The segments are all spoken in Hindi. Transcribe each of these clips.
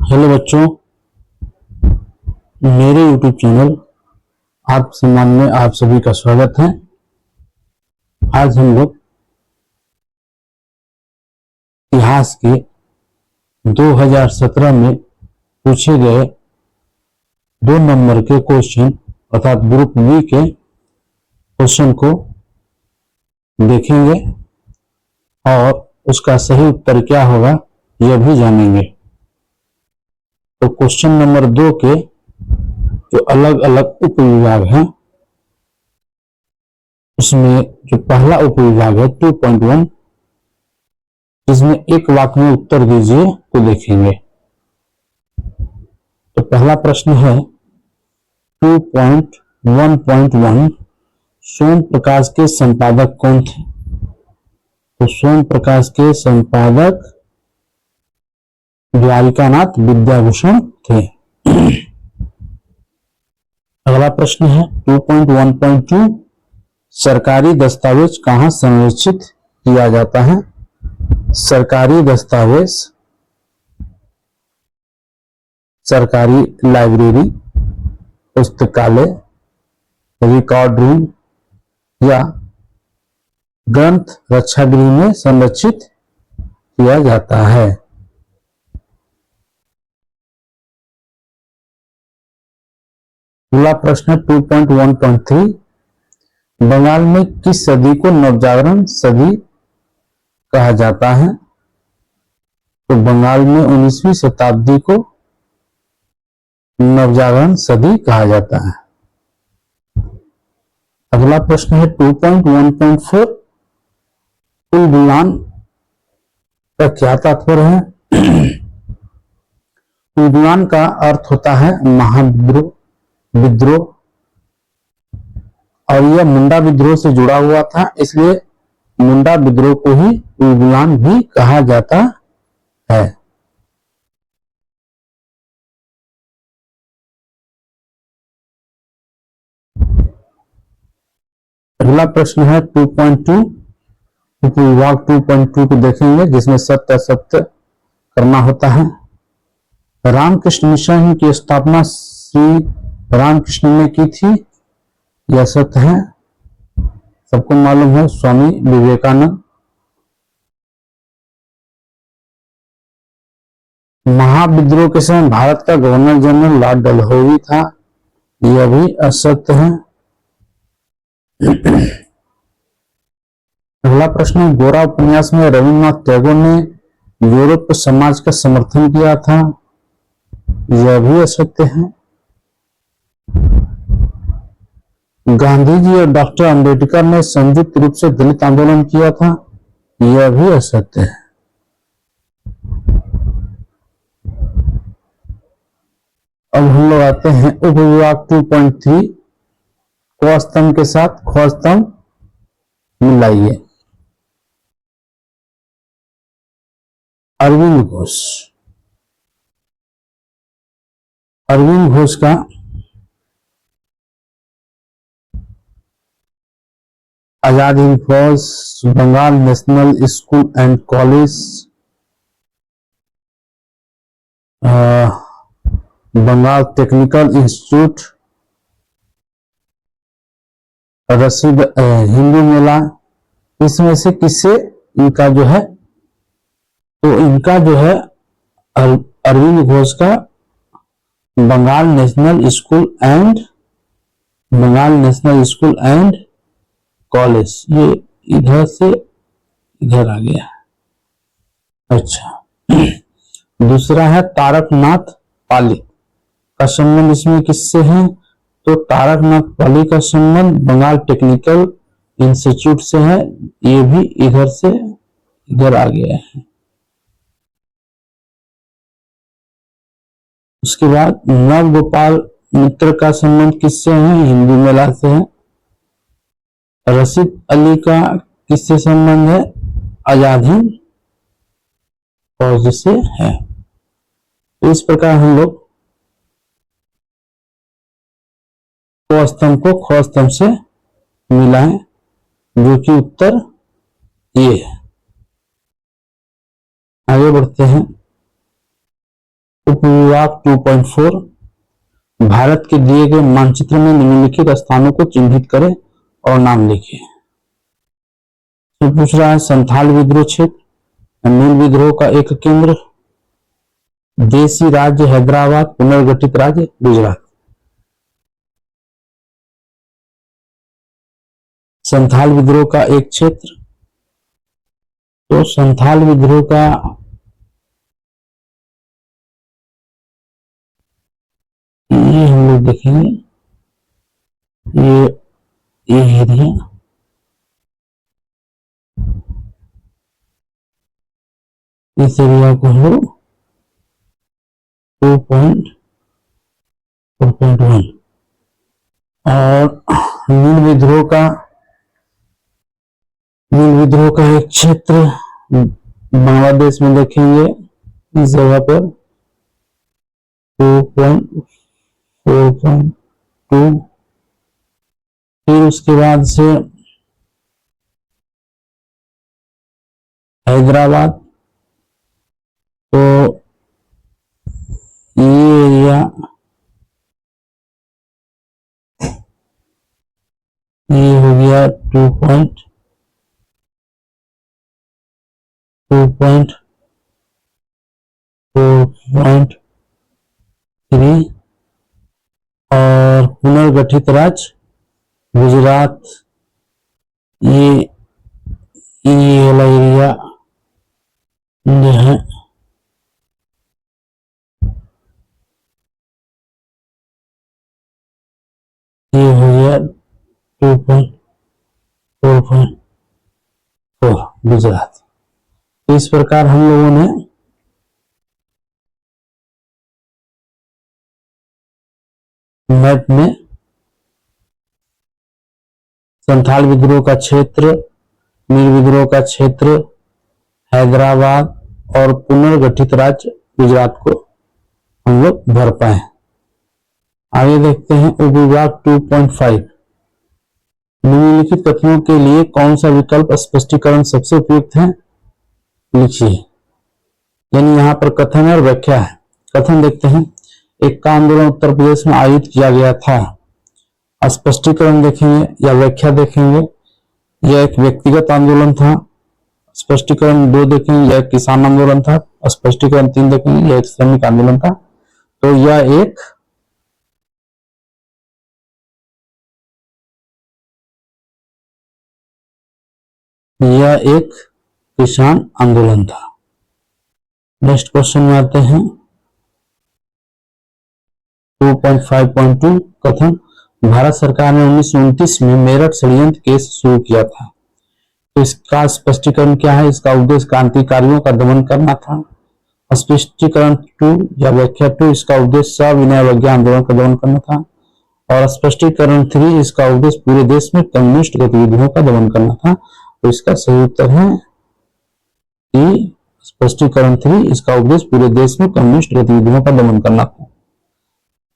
हेलो बच्चों, मेरे YouTube चैनल आत्मसम्मान में आप सभी का स्वागत है। आज हम लोग इतिहास के 2017 में पूछे गए 2 नंबर के क्वेश्चन अर्थात ग्रुप बी के क्वेश्चन को देखेंगे और उसका सही उत्तर क्या होगा यह भी जानेंगे। तो क्वेश्चन नंबर 2 के जो अलग अलग उपविभाग हैं उसमें जो पहला उपविभाग है 2.1, जिसमें एक वाक्य में उत्तर दीजिए तो देखेंगे। तो पहला प्रश्न है 2.1.1 सोम प्रकाश के संपादक कौन थे? तो सोम प्रकाश के संपादक द्वारिकानाथ विद्याभूषण थे। अगला प्रश्न है 2.1.2 सरकारी दस्तावेज कहां संरक्षित किया जाता है? सरकारी दस्तावेज सरकारी लाइब्रेरी, पुस्तकालय, रिकॉर्ड रूम या ग्रंथ रक्षागृह में संरक्षित किया जाता है। अगला प्रश्न 2.1.3 बंगाल में किस सदी को नवजागरण सदी कहा जाता है? तो बंगाल में 19वीं शताब्दी को नवजागरण सदी कहा जाता है। अगला प्रश्न है 2.1.4 उलगुलान का क्या तात्पर्य है? उलगुलान का अर्थ होता है महाविद्रोह, विद्रोह, और यह मुंडा विद्रोह से जुड़ा हुआ था, इसलिए मुंडा विद्रोह को ही उलगुलान भी कहा जाता है। अगला प्रश्न है 2.2 उपविभाग 2.2 को देखेंगे, जिसमें सत्य असत्य करना होता है। रामकृष्ण मिशन की स्थापना श्री रामकृष्ण ने की थी, यह सत्य है, सबको मालूम है, स्वामी विवेकानंद। महाविद्रोह के समय भारत का गवर्नर जनरल लॉर्ड डलहौजी था, यह भी असत्य है। अगला प्रश्न गोरा उपन्यास में रविन्द्रनाथ टैगोर ने यूरोप समाज का समर्थन किया था, यह भी असत्य है। गांधी जी और डॉक्टर अंबेडकर ने संयुक्त रूप से दलित आंदोलन किया था, यह भी असत्य है। अब हम लोग आते हैं उपविभाग 2.3 क स्तंभ के साथ ख स्तंभ मिलाइए। अरविंद घोष, अरविंद घोष का Azad Hind Fauj, Bengal national school and college, Bengal technical institute, Rashid Hindu Mela, इसमें से किससे इनका जो है, तो इनका जो है अरविंद घोष का Bengal national school and college, ये इधर से इधर आ गया। अच्छा, दूसरा है तारकनाथ पाली का संबंध इसमें किससे है? तो तारकनाथ पाली का संबंध बंगाल टेक्निकल इंस्टीट्यूट से है, ये भी इधर से इधर आ गया है। उसके बाद नव गोपाल मित्र का संबंध किससे है? हिंदू मेला से है। रशीद अली का किससे संबंध है? आजाद हिंद फौज से है। तो इस प्रकार हम लोग क स्तंभ को ख स्तंभ से मिलाएं, जो कि उत्तर ये है। आगे बढ़ते हैं उपविभाग 2.4 भारत के दिए गए मानचित्र में निम्नलिखित स्थानों को चिन्हित करें और नाम लिखिए। तो पूछ रहा है संथाल विद्रोह क्षेत्र, मूल विद्रोह का एक केंद्र, देशी राज्य हैदराबाद, पुनर्गठित राज्य गुजरात। संथाल विद्रोह का एक क्षेत्र, तो संथाल विद्रोह का ये हम लोग देखेंगे, ये एरिया इस एरिया को हम लोग 2.4.1 और नील विद्रोह का एक क्षेत्र बांग्लादेश में देखेंगे इस जगह पर 2.4.2। फिर उसके बाद से हैदराबाद, तो ये एरिया ये हो गया 2.4.3 और पुनर्गठित राज्य गुजरात, ये वाला एरिया जो है ये हो गया 2.4.4 गुजरात। तो इस प्रकार हम लोगों ने मैप में संथाल विद्रोह का क्षेत्र, नील विद्रोह का क्षेत्र, हैदराबाद और पुनर्गठित राज्य गुजरात को हम लोग भर पाए। आगे देखते हैं उपविभाग 2.5 निम्नलिखित कथनों के लिए कौन सा विकल्प स्पष्टीकरण सबसे उपयुक्त है, लिखिए। यानी यहाँ पर कथन और व्याख्या है। कथन देखते हैं, एक का आंदोलन उत्तर प्रदेश में आयोजित किया गया था। स्पष्टीकरण देखेंगे या व्याख्या देखेंगे, यह एक व्यक्तिगत आंदोलन था। स्पष्टीकरण 2 देखेंगे, यह एक किसान आंदोलन था। स्पष्टीकरण 3 देखेंगे, यह एक श्रमिक आंदोलन था। तो यह एक किसान आंदोलन था। नेक्स्ट क्वेश्चन में आते हैं 2.5.2 कथन, भारत सरकार ने 1929 में मेरठ षड्यंत्र केस शुरू किया था। तो इसका स्पष्टीकरण क्या है, इसका उद्देश्य क्रांतिकारियों का दमन करना था। स्पष्टीकरण 2 या व्याख्या 2, इसका उद्देश्य सविनय अवज्ञा आंदोलन का दमन करना था। और स्पष्टीकरण 3, इसका उद्देश्य पूरे देश में कम्युनिस्ट गतिविधियों का दमन करना था। तो इसका सही उत्तर है कि स्पष्टीकरण 3, इसका उद्देश्य पूरे देश में कम्युनिस्ट गतिविधियों का दमन करना था।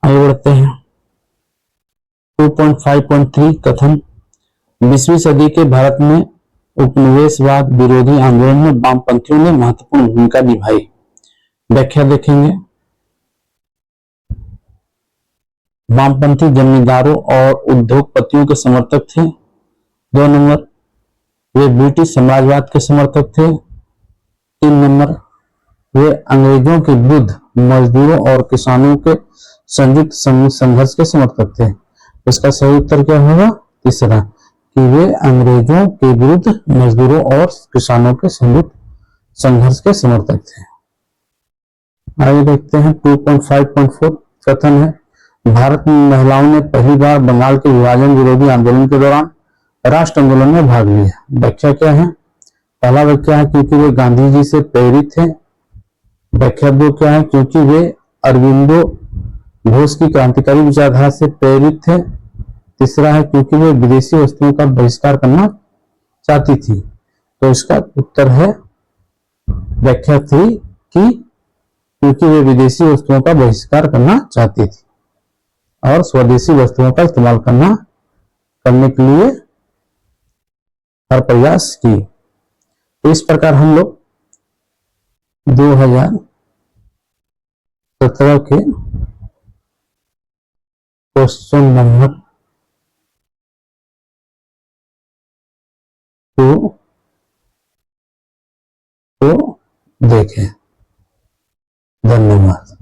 आगे बढ़ते हैं 2.5.3 कथन, 20वीं सदी के भारत में उपनिवेशवाद विरोधी आंदोलन में वामपंथियों ने महत्वपूर्ण भूमिका निभाई। व्याख्या देखेंगे, वामपंथी जमींदारों और उद्योगपतियों के समर्थक थे। 2 नंबर, वे ब्रिटिश साम्राज्यवाद के समर्थक थे। 3 नंबर, वे अंग्रेजों के विरुद्ध मजदूरों और किसानों के संयुक्त संघर्ष के समर्थक थे। इसका सही उत्तर क्या होगा, तीसरा, कि वे अंग्रेजों के विरुद्ध मजदूरों और किसानों के संयुक्त संघर्ष के समर्थक थे। आगे देखते हैं 2.5.4 कथन है, भारत में महिलाओं ने पहली बार बंगाल के विभाजन विरोधी आंदोलन के दौरान राष्ट्र आंदोलन में भाग लिया। व्याख्या क्या है, पहला व्याख्या है क्योंकि वे गांधी जी से प्रेरित थे। व्याख्या 2 क्या है, क्योंकि वे अरविंदो घोष की क्रांतिकारी विचारधारा से प्रेरित थे। तीसरा है क्योंकि वे विदेशी वस्तुओं का बहिष्कार करना चाहती थी। तो इसका उत्तर है व्याख्या 3 की क्योंकि वे विदेशी वस्तुओं का बहिष्कार करना चाहती थी और स्वदेशी वस्तुओं का इस्तेमाल करने के लिए हर प्रयास की। तो इस प्रकार हम लोग 17 के क्वेश्चन नंबर 2 को देखें। धन्यवाद।